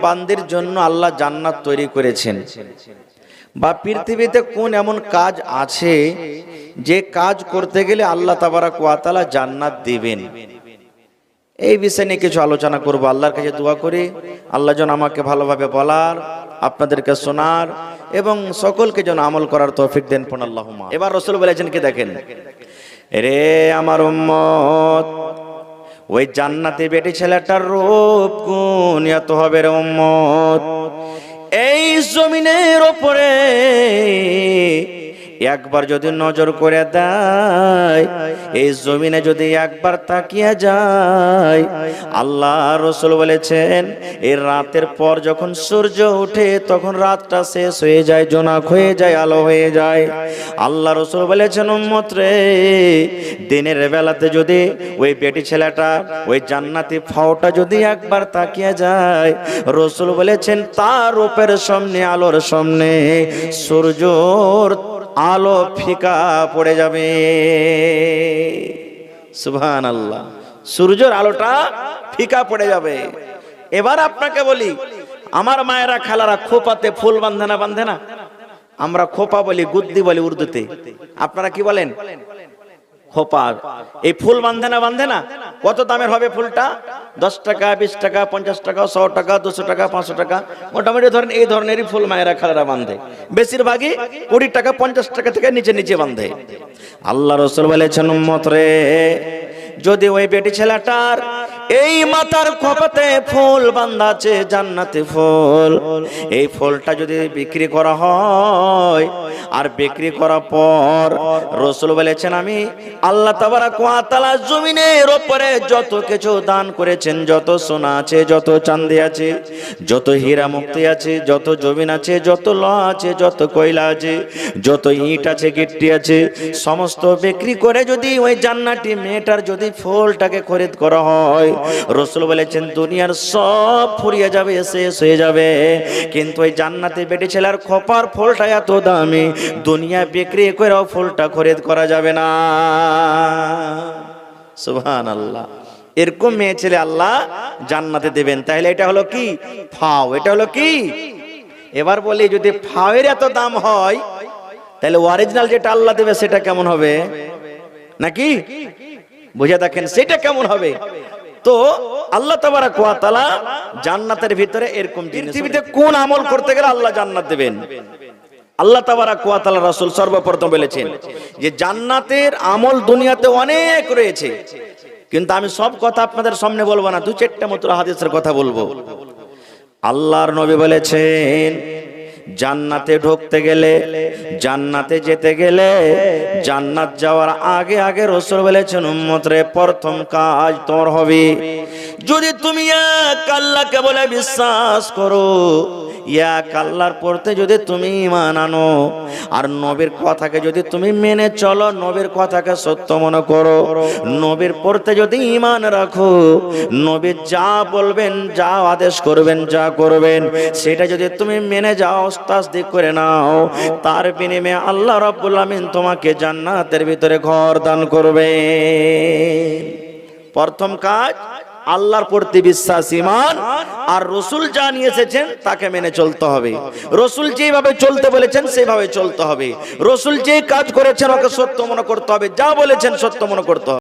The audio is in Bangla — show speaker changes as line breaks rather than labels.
বান্দির জন্য আল্লাহ জান্নাত তৈরি করেছেন, বা পৃথিবীতে কোন এমন কাজ আছে যে কাজ করতে গেলে আল্লাহ তাবারক ওয়া তাআলা জান্নাত দিবেন, এই বিষয় নিয়ে কিছু আলোচনা করব। আল্লাহর কাছে দোয়া করি আল্লাহ যেন আমাকে ভালোভাবে বলার, আপনাদেরকে শোনার এবং সকলকে যেন আমল করার তৌফিক দেন। পড়ুন আল্লাহুম্মা। এবার রাসূল বলেছেন কি দেখেন, রে আমার উম্মত, ওই জান্নাতি বেটি ছেলেটার রূপ গুণ এত হবে রে উম্মত, এই জমিনের উপরে একবার যদি নজর করে দেয়, এই জমিনে যদি একবার তাকিয়ে যায়, আল্লাহ রাসূল বলেছেন এই রাতের পর যখন সূর্য ওঠে তখন রাতটা শেষ হয়ে যায়, জোনাক হয়ে যায়, আলো হয়ে যায়। আল্লাহ রাসূল বলেছেন উম্মত রে, দিনের বেলাতে যদি ওই বেটি ছেলেটা ওই জান্নাতি ফাওটা যদি একবার তাকিয়ে যায়, রাসূল বলেছেন তার রূপের সামনে, আলোর সামনে সূর্যর আলো ফিকা পড়ে যাবে। সুবহানাল্লাহ, সূর্যের আলোটা ফিকা পড়ে যাবে। এবার আপনাকে বলি, আমার মায়েরা খালারা খোপাতে ফুল বাঁধে না, বাঁধে না? আমরা খোপা বলি, গুদ্দি বলি উর্দুতে, আপনারা কি বলেন? খোপা। এই ফুল বাঁধে না, বাঁধে না? কত দামের হবে ফুলটা? 10 টাকা, 20 টাকা, 50 টাকা, 100 টাকা, 200 টাকা, 500 টাকা, মোটামুটি ধরেন এই ধরনেরই ফুল মায়েরা খালারা বাঁধে। বেশিরভাগই 20 টাকা 50 টাকা থেকে নিচে নিচে বাঁধে। আল্লাহ রাসূল বলেছেন উম্মত রে, যদি ওই বেটি ছেলেটার এই মাথার খোপাতে ফুল বাঁধা আছে, জান্নাতি ফুল, এই ফুলটা যদি বিক্রি করা হয় আর বিক্রি করার পর রাসূল বলেছেন আমি আল্লাহ তাবারক ওয়া তাআলা জমিনের উপরে যত কিছু দান করেছেন, যত সোনা আছে, যত চাঁদি আছে, যত হীরা মুক্তি আছে, যত জমিন আছে, যত লোহা আছে, যত কয়লা আছে, যত ইট আছে, গিট্টি আছে, সমস্ত বিক্রি করে যদি ওই জান্নাতি মেয়েটার যদি ফুলটাকে খরিদ করা হয়, রাসূল বলেছেন দুনিয়ার সব ফুরিয়ে যাবে, শেষ হয়ে যাবে, কিন্তু ওই জান্নাতি বেটি ছেলের খোপার ফুলটা এত দামি, দুনিয়া বিক্রি করেও ফুলটা খরিদ করা যাবে না। সুবহানাল্লাহ। এরকম মেয়ে ছেলে আল্লাহ জান্নাতে দেবেন। তাহলে এটা হলো কি? ফাও। এটা হলো কি? এবার বলি, যদি ফাওয়ের এত দাম হয় তাহলে অরিজিনাল যেটা আল্লাহ দেবে সেটা কেমন হবে? নাকি বুঝে দেখেন সেটা কেমন হবে? তো আল্লাহ তাবারক ওয়া তাআলা জান্নাতের ভিতরে এরকম জিনিস, পৃথিবীতে কোন আমল করতে গেলে আল্লাহ জান্নাত দেবেন? আল্লাহ তাবারক ওয়া তাআলা রাসূল সর্বপ্রথম বলেছেন যে জান্নাতের আমল দুনিয়াতে অনেক রয়েছে, কিন্তু আমি সব কথা আপনাদের সামনে বলবো না, 2-4টা মাত্র হাদিসের কথা বলবো। আল্লাহর নবী বলেছেন জান্নাতে ঢুকতে গেলে, জান্নাতে যেতে গেলে, জান্নাত যাওয়ার আগে আগে রাসূল বলেছেন উম্মত রে, প্রথম কাজ তোমার হবে, যদি তুমি এক আল্লাহকে বলে বিশ্বাস করো, এক আল্লাহর পড়তে যদি তুমি ঈমান আনো, আর নবীর কথাকে যদি তুমি মেনে চলো, নবীর কথাকে সত্য মনে করো, নবীর পড়তে যদি ঈমান রাখো, নবী যা বলবেন, যা আদেশ করবেন, যা করবেন সেটা যদি তুমি মেনে যাও, তাসদীক করে নাও, তার বিনিময়ে আল্লাহ রাব্বুল আমিন তোমাকে জান্নাতের ভিতরে ঘর দান করবে। প্রথম কাজ আল্লাহর প্রতি বিশ্বাস, ঈমান, আর রাসূল যা নিয়ে এসেছেন তাকে মেনে চলতে হবে। রাসূল যেভাবে চলতে বলেছেন সেভাবে চলতে হবে। রাসূল যে কাজ করেছেন ওকে সত্য মনে করতে হবে, যা বলেছেন সত্য মনে করতে হবে।